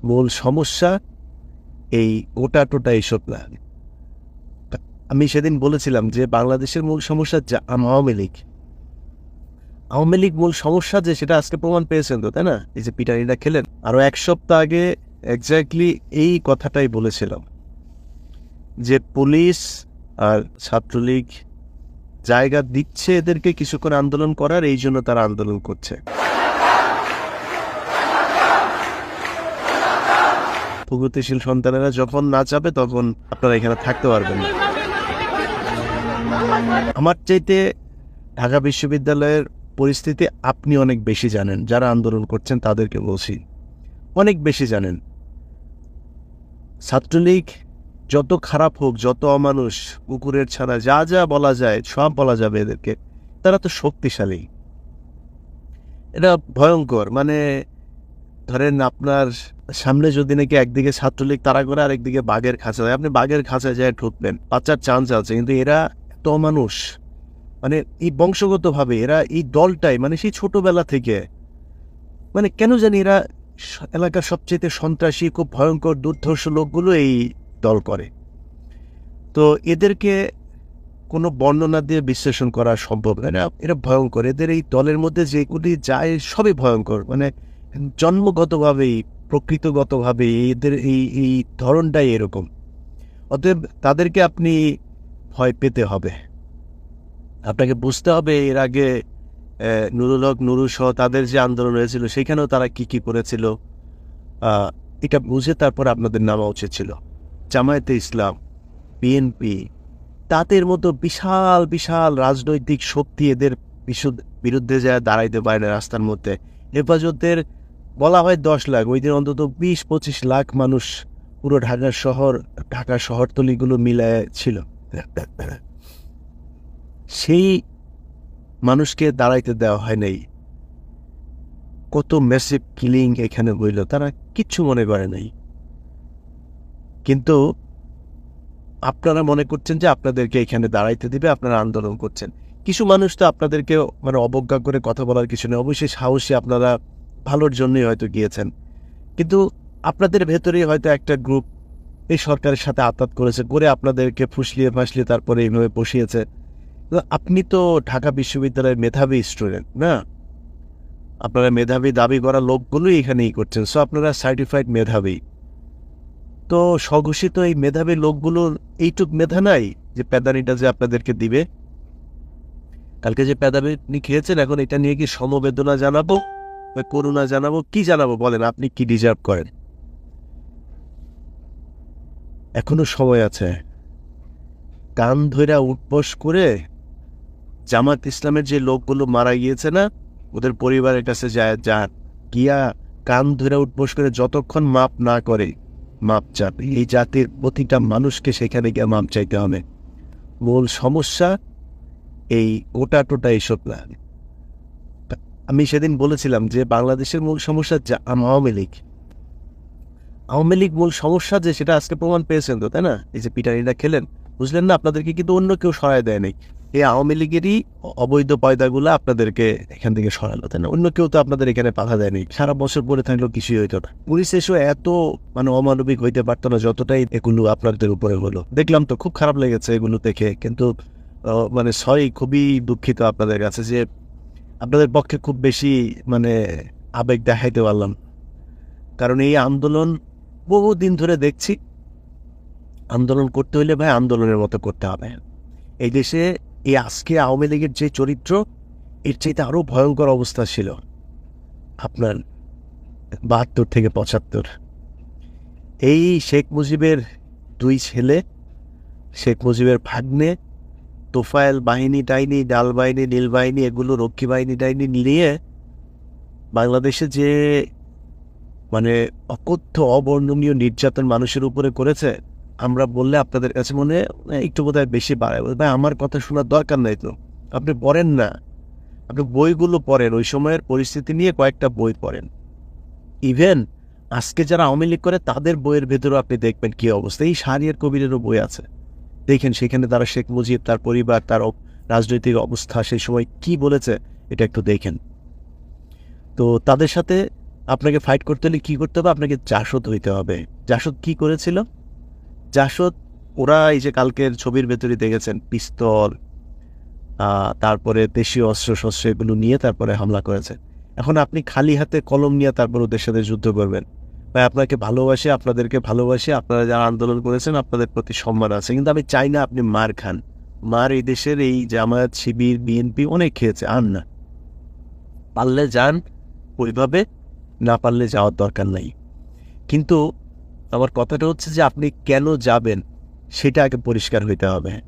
মূল সমস্যা এই ওটা-টোটা এসব না। আমি সেদিন বলেছিলাম যে বাংলাদেশের মূল সমস্যা আওয়ামী লীগ। আওয়ামী লীগ মূল সমস্যা যে সেটা আজকে প্রমাণ পেয়েছেন তো, তাই না? এই যে পিটানিটা খেলেন। আরো ১ সপ্তাহ আগে এক্স্যাক্টলি এই কথাটাই বলেছিলাম যে পুলিশ আর ছাত্রলীগ জায়গা দিচ্ছে এদেরকে কিছুক্ষণ আন্দোলন করার, এই জন্য তারা আন্দোলন করছে। প্রগতিশীল সন্তানেরা যখন না চাবে তখন আপনারা এখানে থাকতে পারবেন না। আমার চাইতে ঢাকা বিশ্ববিদ্যালয়ের পরিস্থিতি আপনি অনেক বেশি জানেন। যারা আন্দোলন করছেন তাদেরকে বলছি, অনেক বেশি জানেন। ছাত্রলীগ যত খারাপ হোক, যত অমানুষ, কুকুরের ছানা, যা যা বলা যায় সব বলা যাবে এদেরকে, তারা তো শক্তিশালী। এটা ভয়ঙ্কর। মানে ধরেন আপনার সামনে যদি নাকি একদিকে ছাত্রলীগ তাড়া করে আর একদিকে বাঘের খাঁচা যায়, আপনি বাঘের খাঁচায় যায় ঠুকবেন, বাঁচার চান্স আছে। কিন্তু এরা এত মানুষ, মানে এই বংশগতভাবে এরা এই দলটাই, মানে সেই ছোটবেলা থেকে, মানে কেন জানি এরা এলাকার সবচেয়ে সন্ত্রাসী, খুব ভয়ঙ্কর দুর্ধর্ষ লোকগুলো এই দল করে। তো এদেরকে কোনো বর্ণনা দিয়ে বিশ্লেষণ করা সম্ভব না। এরা ভয়ঙ্কর। এদের এই দলের মধ্যে যেগুলি যায় সবই ভয়ঙ্কর। মানে জন্মগতভাবেই, প্রকৃতগতভাবেই এদের এই ধরনটাই এরকম। অতএব তাদেরকে আপনি ভয় পেতে হবে। আপনাকে বুঝতে হবে এর আগে নুরুল হক, নুরু সহ তাদের যে আন্দোলন হয়েছিল সেখানেও তারা কি কি করেছিল, এটা বুঝে তারপর আপনাদের নামা উচিত ছিল। জামায়াতে ইসলাম, বিএনপি, তাদের মতো বিশাল বিশাল রাজনৈতিক শক্তি এদের বিরুদ্ধে যায় দাঁড়াইতে পারে না রাস্তার মধ্যে। হেফাজতের বলা হয় 10 লাখ, ওই দিন অন্তত 20-25 লাখ মানুষ পুরো ঢাকা শহরতলিগুলো মিলায় ছিল। সেই মানুষকে দাঁড়াইতে দেওয়া হয় নাই। কত ম্যাসিভ কিলিং এখানে হইল, তারা কিচ্ছু মনে করে নাই। কিন্তু আপনারা মনে করছেন যে আপনাদেরকে এখানে দাঁড়াইতে দিবে, আপনারা আন্দোলন করছেন। কিছু মানুষ তো আপনাদেরকে মানে অবজ্ঞা করে কথা বলার কিছু নেই, অবশ্যই সাহসী, আপনারা ভালোর জন্যই হয়তো গিয়েছেন। কিন্তু আপনাদের ভেতরেই হয়তো একটা গ্রুপ এই সরকারের সাথে আঁতাত করেছে, করে আপনাদেরকে ফুসলিয়ে ফাসলিয়ে তারপরে এইভাবে বসিয়েছে। আপনি তো ঢাকা বিশ্ববিদ্যালয়ের মেধাবী স্টুডেন্ট না? আপনারা মেধাবী দাবি করা লোকগুলোই এখানেই করছেন। সো আপনারা সার্টিফাইড মেধাবী। তো স্বঘোষিত এই মেধাবী লোকগুলোর এইটুক মেধা নাই যে প্যাদানিটা যে আপনাদেরকে দিবে। কালকে যে প্যাদানি খেয়েছেন, এখন এটা নিয়ে কি সমবেদনা জানাবো, করুণা জানাবো, কি জানাবো বলেন? আপনি কি ডিজার্ভ করেন? এখনো সময় আছে। কান ধইরা উঠবস করে জামাত ইসলামের যে লোকগুলো মারা গিয়েছে না, ওদের পরিবারের কাছে যান, গিয়া কান ধইরা উঠবস করে যতক্ষণ মাপ না করে মাপ চান। এই জাতির প্রতিটা মানুষকে সেখানে গিয়ে মাপ চাইতে হবে। মূল সমস্যা এই ওটা-টোটা এসব না। আমি সেদিন বলেছিলাম যে বাংলাদেশের মূল সমস্যা আওয়ামী লীগ। আওয়ামী লীগ মূল সমস্যা যে সেটা আজকে প্রমাণ পেয়েছেন তো, তাই না? এই যে পিটানিটা খেলেন, বুঝলেন না? আপনাদেরকে কিন্তু অন্য কেউ সরায় দেয় নাই। এই আওয়ামী লীগেরই অবৈধ পয়দাগুলো আপনাদেরকে এখান থেকে সরালো, তাই না? অন্য কেউ তো আপনাদের এখানে বাধা দেয়নি। সারা বছর পরে থাকলেও কিছুই হইতো না। পুলিশ এসেও এত মানে অমানবিক হইতে পারতো না যতটাই এগুলো আপনাদের উপরে হলো। দেখলাম তো, খুব খারাপ লেগেছে এগুলো দেখে। কিন্তু মানে খুবই দুঃখিত আপনাদের কাছে যে আপনাদের পক্ষে খুব বেশি মানে আবেগ দেখাইতে পারলাম। কারণ এই আন্দোলন বহুদিন ধরে দেখছি, আন্দোলন করতে হইলে ভাই আন্দোলনের মতো করতে হবে। এই দেশে এই আজকে আওয়ামী লীগের যে চরিত্র, এর চাইতে আরো ভয়ঙ্কর অবস্থা ছিল আপনার 72 থেকে 75। এই শেখ মুজিবের 2 ছেলে, শেখ মুজিবের ভাগ্নে, তোফায়েল বাহিনী টাইনি, ডাল বাহিনী, নীল বাহিনী, এগুলো রক্ষী বাহিনী টাইনি নিয়ে বাংলাদেশে যে মানে অকথ্য অবর্ণনীয় নির্যাতন মানুষের উপরে করেছে, আমরা বললে আপনাদের কাছে মনে একটু বোধহয় বেশি বাড়ায়। ভাই আমার কথা শোনার দরকার নাই তো, আপনি পড়েন না, আপনি বইগুলো পড়েন, ওই সময়ের পরিস্থিতি নিয়ে কয়েকটা বই পড়েন। ইভেন আজকে যারা আওয়ামী লীগ করে তাদের বইয়ের ভেতরেও আপনি দেখবেন কি অবস্থা। এই শাহরিয়ার কবিরেরও বই আছে, দেখেন সেখানে তারা শেখ মুজিব, তার পরিবার, তার রাজনৈতিক অবস্থা সেই সময় কি বলেছে, এটা একটু দেখেন। তো তাদের সাথে আপনাকে ফাইট করতে হলে কী করতে হবে? আপনাকে জাসদ হইতে হবে। জাসদ কী করেছিল? জাসদ ওরা এই যে কালকের ছবির ভেতরে দেখেছেন পিস্তল, তারপরে দেশীয় অস্ত্র-শস্ত্র এগুলো নিয়ে তারপরে হামলা করেছে। এখন আপনি খালি হাতে কলম নিয়ে তারপর ওদের সাথে যুদ্ধ করবেন। ভাই আপনাকে ভালোবাসি, আপনাদেরকে ভালোবাসি, আপনারা যারা আন্দোলন করেছেন আপনাদের প্রতি সম্মান আছে। কিন্তু আমি চাই না আপনি মার খান। মার এই দেশের এই জামায়াত, শিবির, বিএনপি অনেক খেয়েছে, আর না। পারলে যান ওইভাবে, না পারলে যাওয়ার দরকার নাই। কিন্তু আমার কথাটা হচ্ছে যে আপনি কেন যাবেন সেটা আগে পরিষ্কার হইতে হবে।